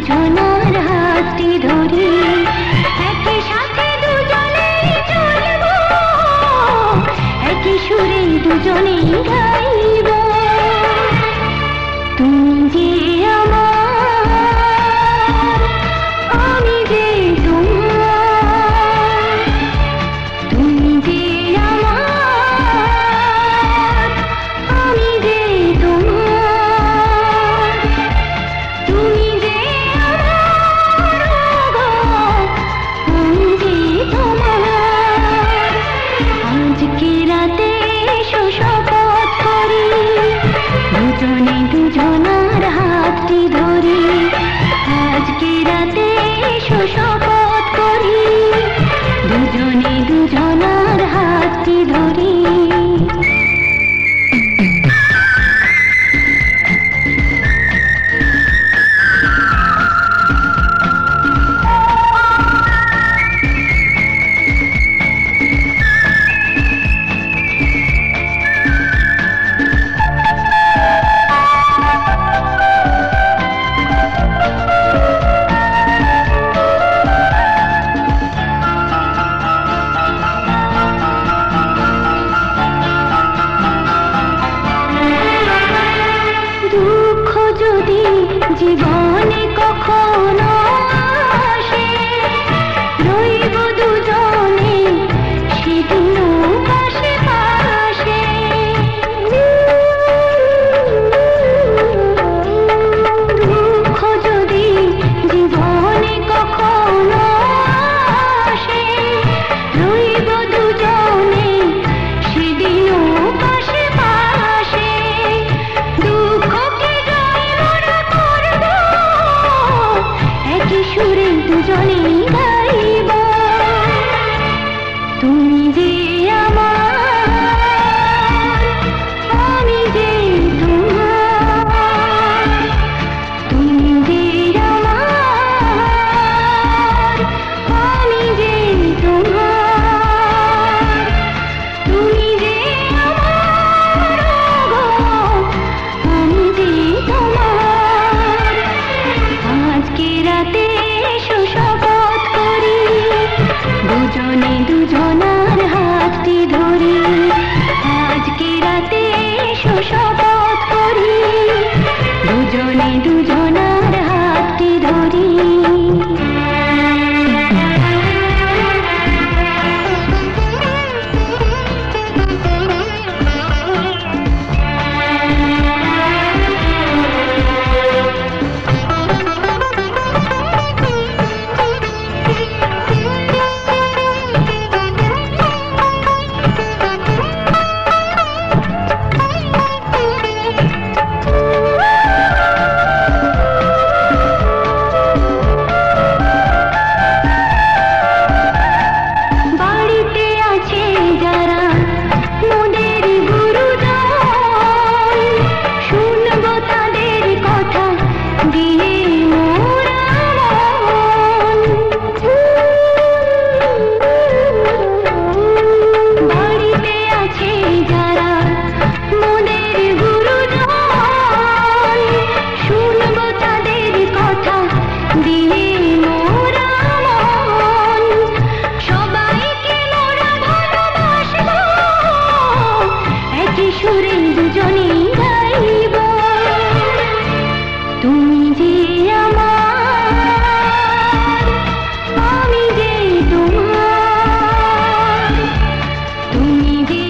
দুজনার হাতটি ধরি একই সাথে দুজনেই চলব, একই সুরে দুজনেই গাইব। তুমি যে আমার, আমি যে তোমার, তুমি যে আমার, আমি যে তোমার, তুমি যে আমার, আমি যে তোমার। আজকে রাতে এসো শপথ করি, দুজনে দুজনার হাতটি ধরি। আজকে রাতে এসো শপথ করি, দুজনে দুজনার হাতটি ধরি। দুঃখ যদি জীবনে কখনো আসে, রইব দুজনে সেদিনও পাশে পাশে। দুঃখ যদি জীবনে কখনো আসে, রইব দুজনে সেদিনও পাশে পাশে। দুঃখকে জয় মোরা করব, একই সুরে দুজনেই গাইব। তুমি যে আমার, আমি যে তোমার, তুমি যে আমার, আমি যে তোমার, তুমি যে আমার, আমি যে তোমার। আজকে রাতে এসো শপথ করি, দুজনে দুজনার হাতটি ধরি। আজকে রাতে এসো শপথ করি, দুজনে দুজনার হাতটি ধরি। বাড়িতে আছে যারা মোদের গুরুজন, শুনব তাদের কথা দিয়ে মোরা মন। বাড়িতে আছে যারা মোদের গুরুজন, শুনব তাদের কথা দিয়ে মোরা মন। সবাইকে মোরা ভালোবাসবো, একই সুরে দুজনেই গাইব। তুমি যে আমার, আমি যে তোমার, তুমি যে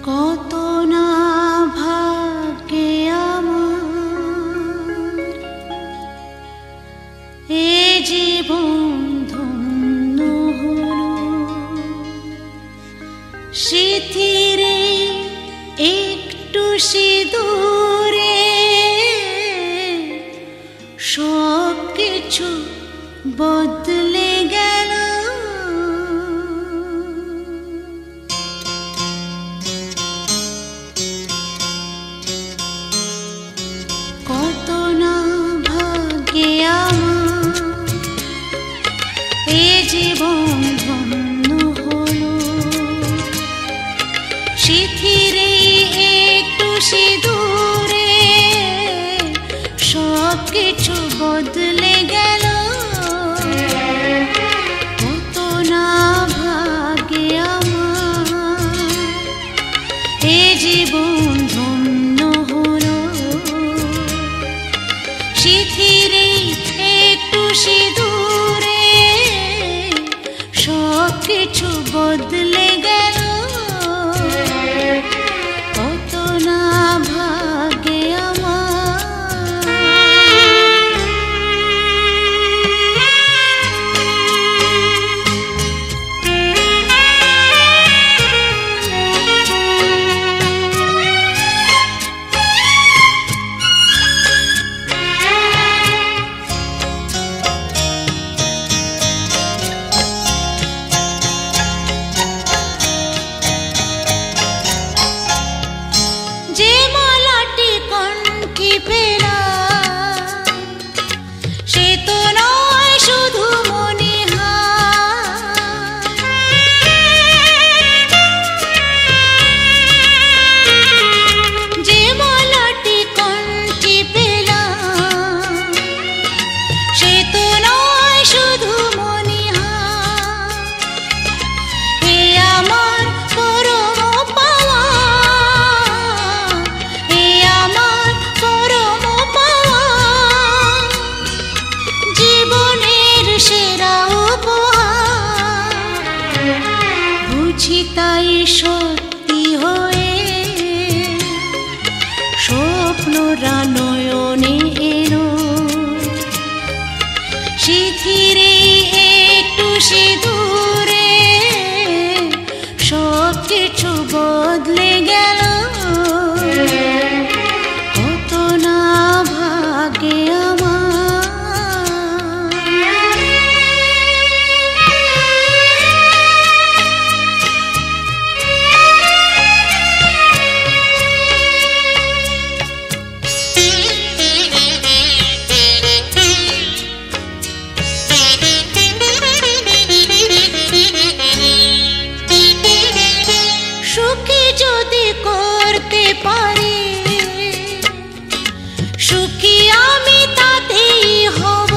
কত না ভাগ্যে আমার, এ জীবন ধন্য হলো। স্মৃতিরে একটু সিঁদুরে সব কিছু বদলে গেল। শিথিরে একটু সিঁদুরে সব কিছু বদলে গেল। কত না ভাগ্যে আমার এ জীবন ধন্য হলো। শিথিরে একটু সিঁদুরে সব কিছু বদলে গেল। কত না ভাগ্যে যে মালাটি কণ্ঠে পেলাম সে তো নয় শুধু মনিহার। যে মালাটি কণ্ঠে পেলাম সে তো নয় শুধু মনিহার। হে আমার পরম পাওয়া, হে আমার পরম পাওয়া, জীবনের সেরা উপহার। বুঝি তাই সত্যি হয়ে স্বপ্নরা নয়নে এলো। শিথিরে একটু সিঁদুরে সব কিছু বদলে গেল। কত না ভাগ্যে আমার। সুখী যদি করতে পারি, সুখী আমি তাতেই হব।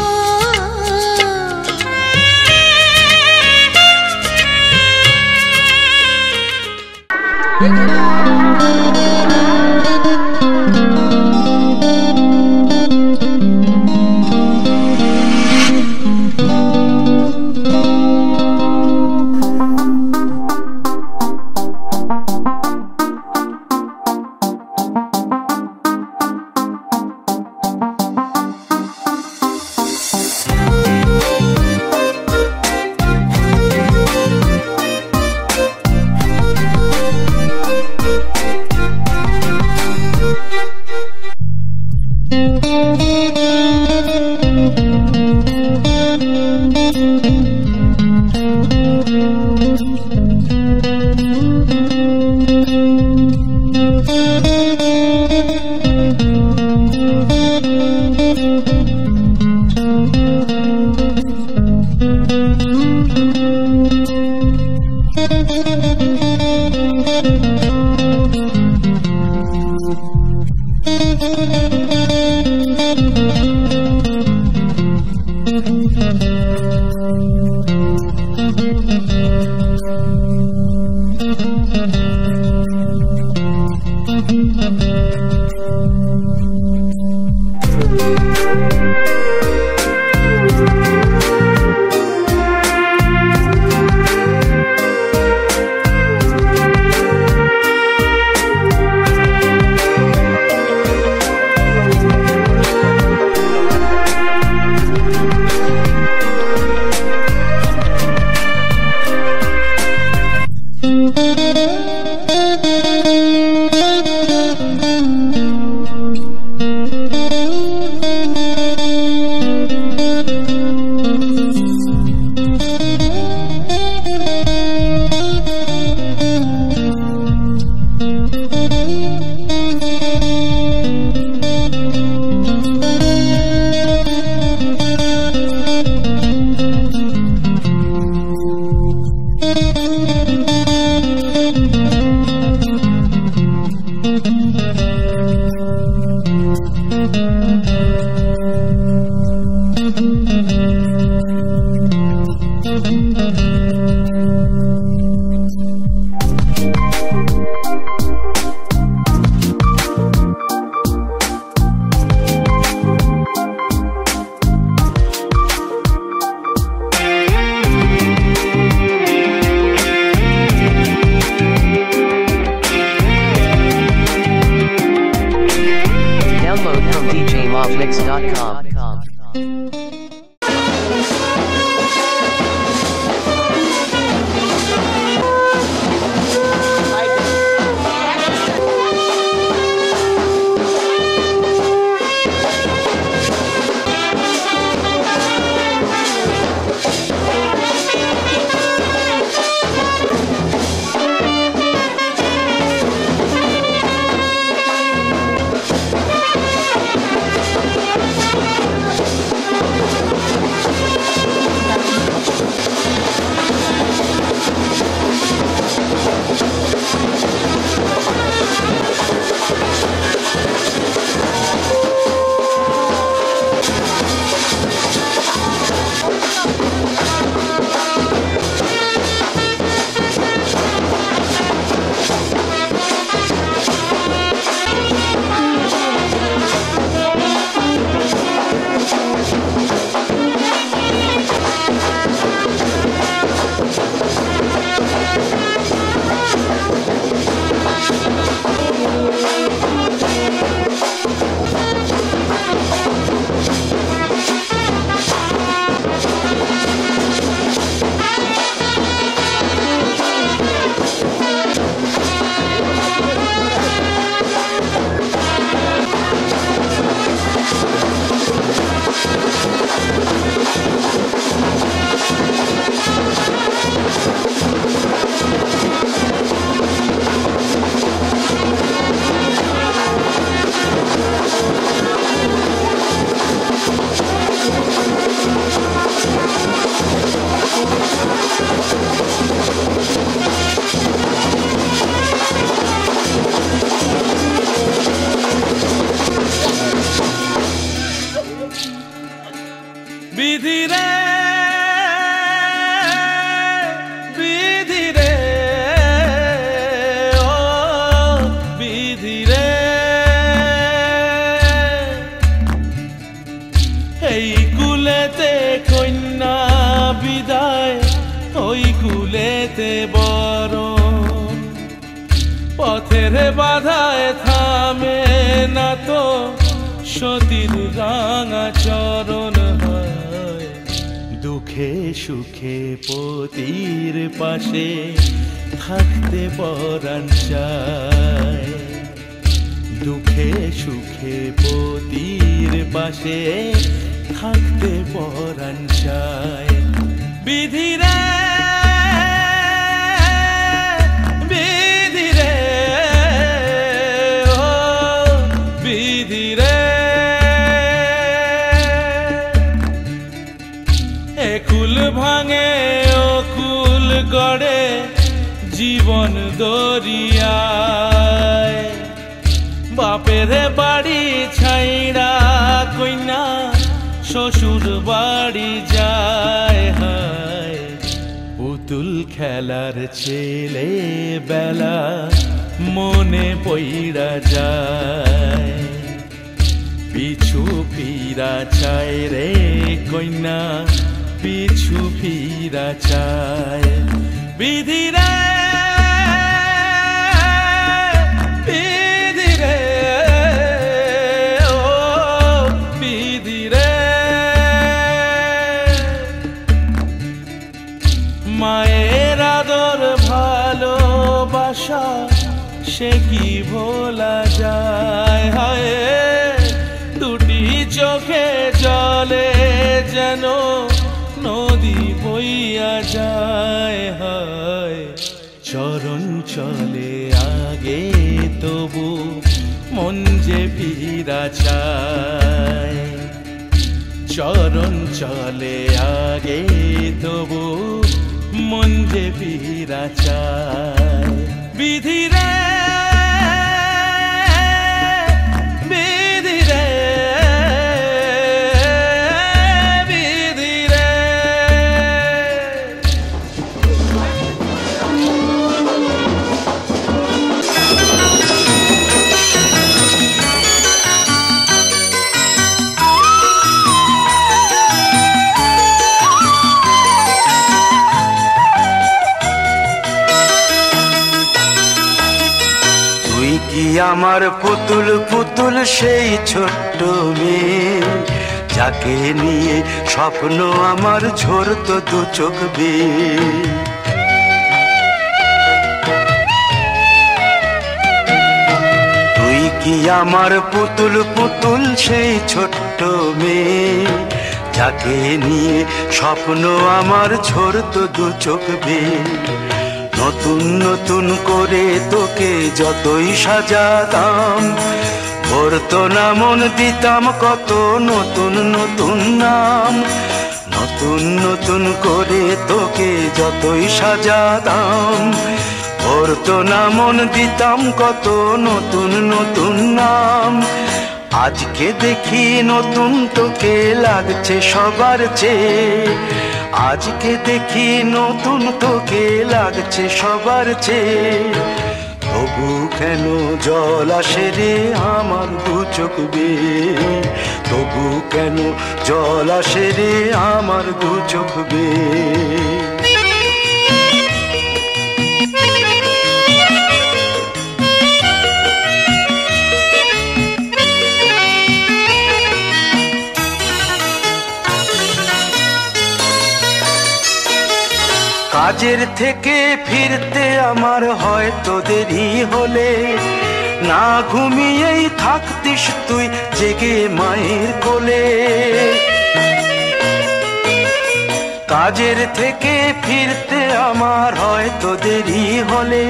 Avmix.com. পথের বাধায় থামে না তো সতীর রাঙা চরণ হয় দুঃখে সুখে পতির পাশে থাকতে পরাণ চায় দুঃখে সুখে পতির পাশে থাকতে পরাণ চায় বিধিরে কুল ভাঙে ও কুল গড়ে জীবন দরিয়ায় বাপের বাড়ি ছাইড়া কইনা শ্বশুর বাড়ি যায় হায় পুতুল খেলার ছেলে বেলা মনে পইড়া যায় পিছু ফিরা চায় রে কইনা পিছু ফিরা চায় বিধিরে বিধিরে ও বিধিরে মায়ের আদর ভালোবাসা সে কি ভোলা যায় হায় দুটি চোখে জলে যেন নদী বইয়া যায় হায় চরণ চলে আগে তবু মন যে ফিরা চায় চরণ চলে আগে তবু মন যে ফিরা চায় বিধিরে তুই কি আমার পুতুল পুতুল সেই ছোট্ট মেয়ে, যাকে নিয়ে স্বপ্ন আমার ঝরতো দু চোখ বেয়ে। তুই কি আমার পুতুল পুতুল সেই ছোট্ট মেয়ে, যাকে নিয়ে স্বপ্ন আমার ঝরতো দু চোখ বেয়ে। নতুন নতুন করে তোকে যতই সাজাতাম, ভরতো না মন, দিতাম কত নতুন নতুন নাম। নতুন নতুন করে তোকে যতই সাজাতাম, ভরতো না মন, দিতাম কত নতুন নতুন নাম। আজকে দেখি নতুন তোকে লাগছে সবার চেয়ে, আজকে দেখি নতুন তোকে লাগছে সবার চেয়ে। তবু কেন জল আসে রে আমার দু চোখ বেয়ে, তবু কেন জল আসে রে আমার দু চোখ বেয়ে। কাজের থেকে ফিরতে আমার হয়তো দেরি হলে, না ঘুমিয়েই থাকতিস তুই জেগে মায়ের কোলে। কাজের থেকে ফিরতে আমার হয়তো দেরি হলে,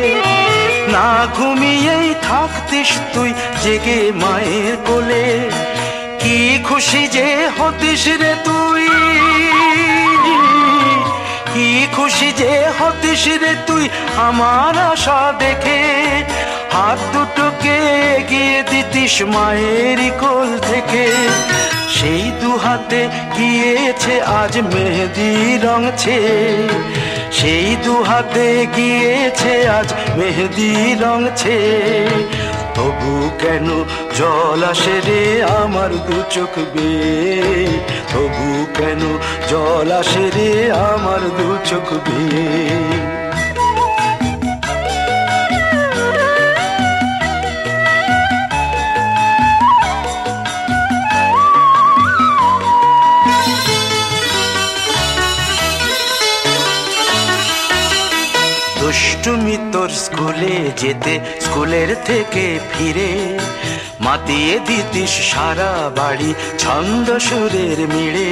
না ঘুমিয়েই থাকতিস তুই জেগে মায়ের কোলে। কি খুশি যে হতিস রে তুই, কি খুশি যে হতিস রে তুই আমার আশা দেখে। হাত দুটোকে এগিয়ে দিতিস মায়ের কোল থেকে, সেই দু হাতে গিয়েছে আজ মেহেদি রং ছেয়ে। সেই দু হাতে গিয়েছে আজ মেহেদি রং ছেয়ে। তবু কেন জল আসে রে আমার দু চোখ বেয়ে, তবু কেন জল আসে রে আমার দু চোখ বেয়ে। দুষ্টুমি তোর স্কুলে যেতে, স্কুলের থেকে ফিরে মাতিয়ে দিতিস সারা বাড়ি ছন্দ সুরের মিড়ে।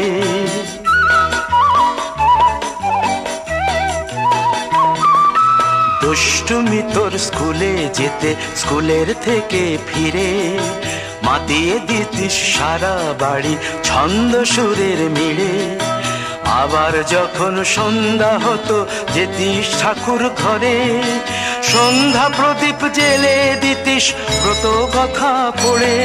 দুষ্টুমি তোর স্কুলে যেতে, স্কুলের থেকে ফিরে মাতিয়ে দিতিস সারা বাড়ি ছন্দ সুরের মিড়ে। আবার যখন সন্ধ্যা হতো যেতিস ঠাকুর ঘরে, সন্ধ্যা প্রদীপ জেলে দিতিস ব্রত কথা পড়ে।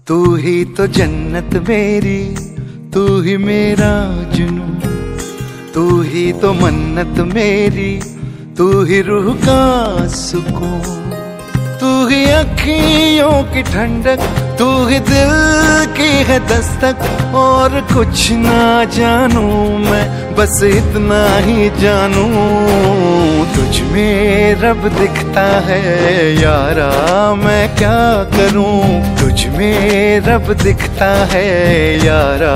तू ही तो जन्नत मेरी, तू ही मेरा जुनून, तू ही तो मन्नत मेरी, तू ही रूह का सुकून। तू ही अखियों की ठंडक, तू ही दिल की है दस्तक। और कुछ ना जानूं मैं, बस इतना ही जानूं तुझ में रब दिखता है यारा, मैं क्या करूं। तुझ में रब दिखता है यारा,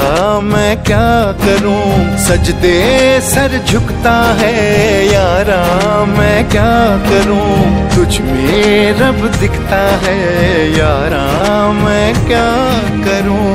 मैं क्या करूं। सजदे सर झुकता है यारा, मैं क्या करूं। तुझ में रब दिखता है यारा, मैं क्या करूं।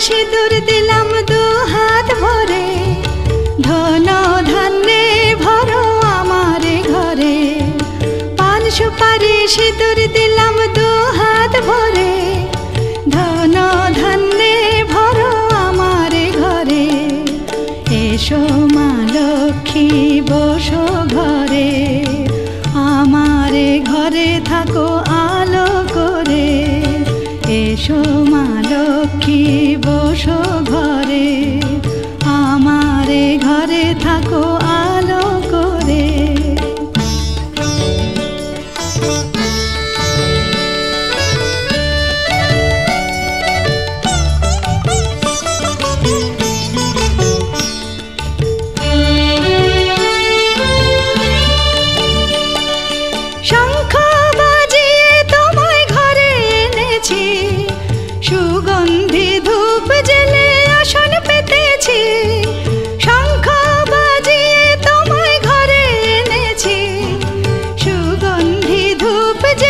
সিঁদুর দিলাম দু হাত ভরে, ধন ধান্যে ভরো আমার ঘরে। পান সুপারি সিঁদুর দিলাম দু হাত ভরে, ধন ধান্যে ভরো আমার ঘরে। এসো মা লক্ষ্মী বসো ঘরে, আমার ঘরে থাকো আলো করে। এসো মা লক্ষ্মী বসো ঘরে, আমার ঘরে থাকো আলো করে। শঙ্খ বাজিয়ে তোমায় ঘরে এনেছি, সুগন্ধি ধূপ জেলে আসন পেতেছি। শঙ্খ বাজিয়ে তোমায় ঘরে এনেছি, সুগন্ধি ধূপ জেলে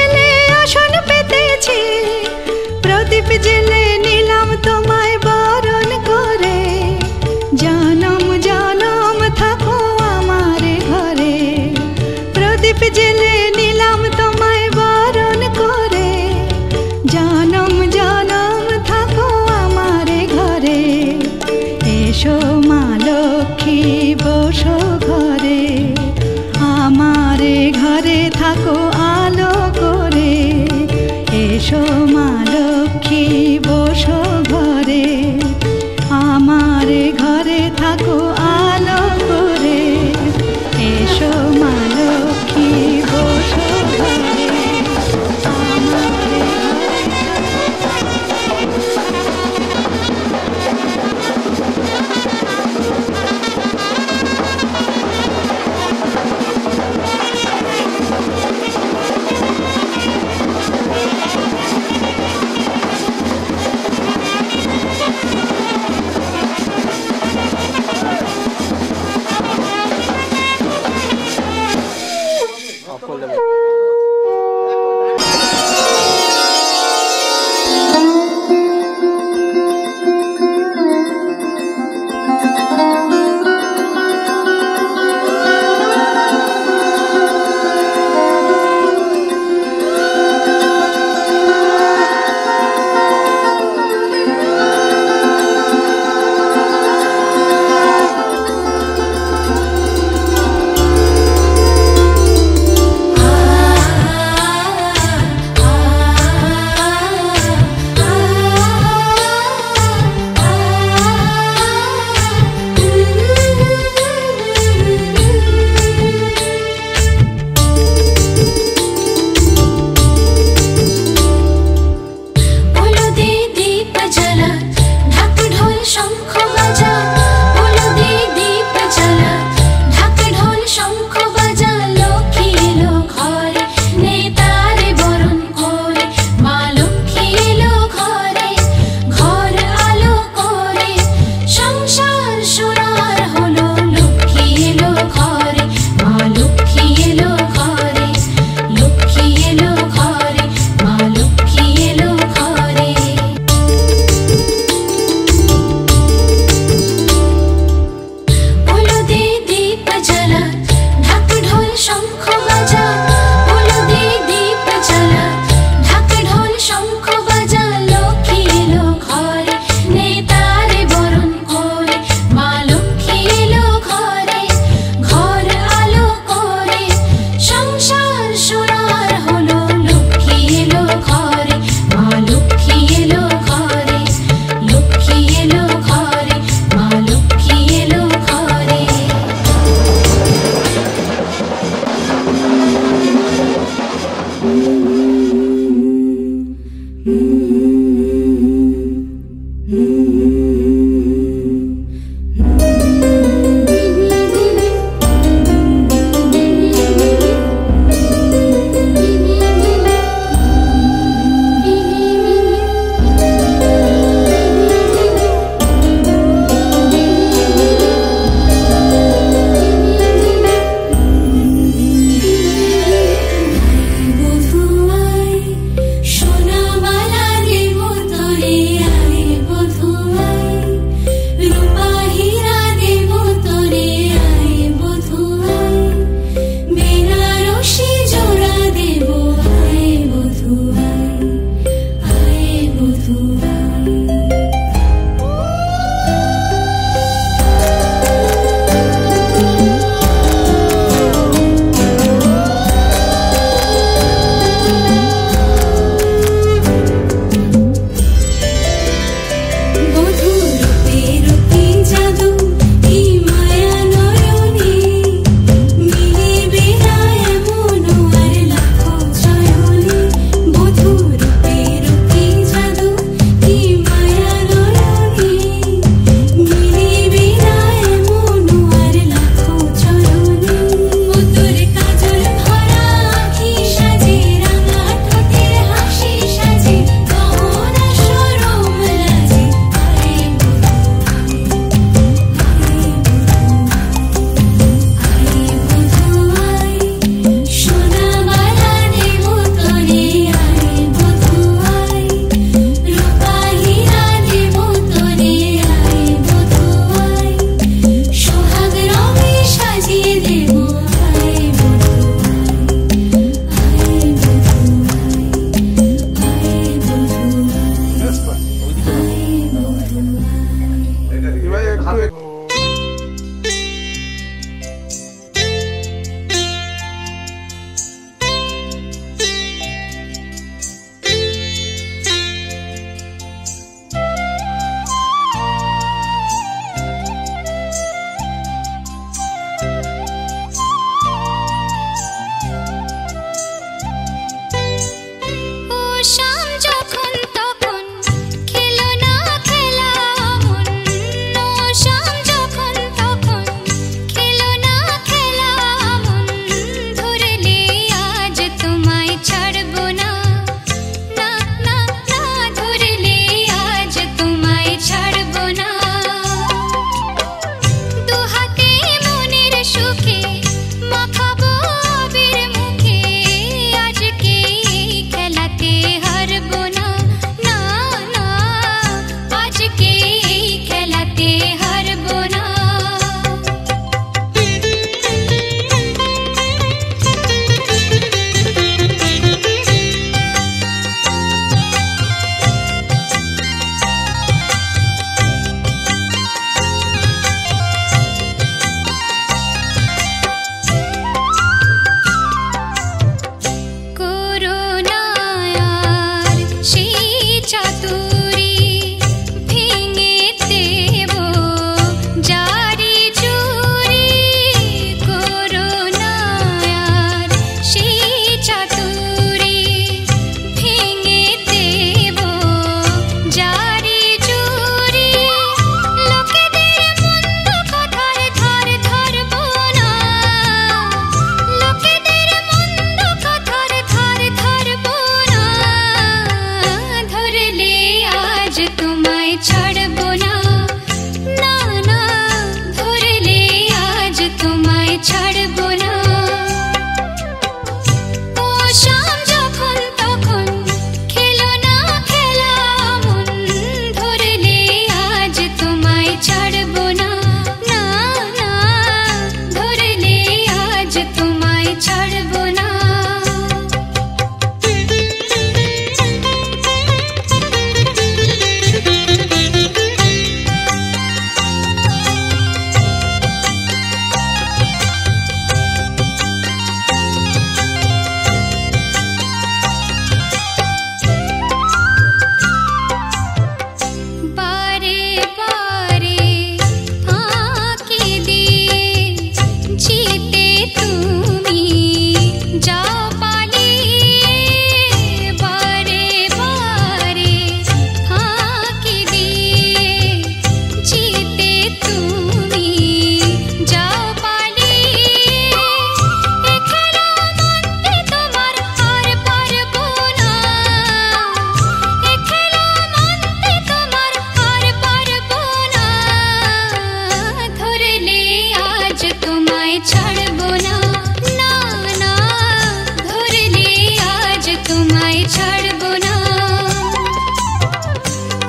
তোমায় ছাড়বো না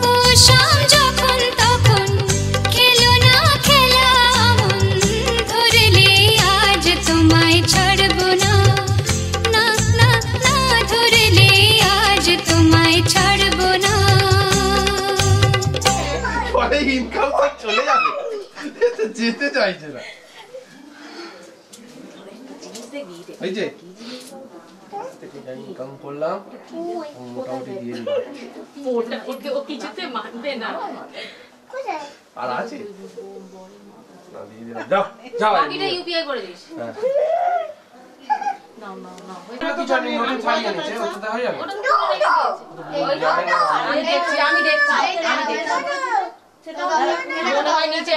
ও শাম যখন তখন খেলো না খেলা মন ধরলে আজ তোমায় ছাড়বো না না না না ধরলে আজ তোমায় ছাড়বো না পরে ইনকাম সব চলে যাবে যেতে চাইছে না এই যে ইনকাম করলাম মোটামুটি দিয়ে দিলাম ও কিছুতে মানবে না আর আছে না দিয়ে দিলাম যাও যাও বাকিটা ইউপিআই করে দিস হ্যাঁ নাও নাও নাও কি জানি নতুন ছাড়িয়ে নিচ্ছে ওটা হয়ে যাবে আমি দেখছি সেটা মনে হয় নিচে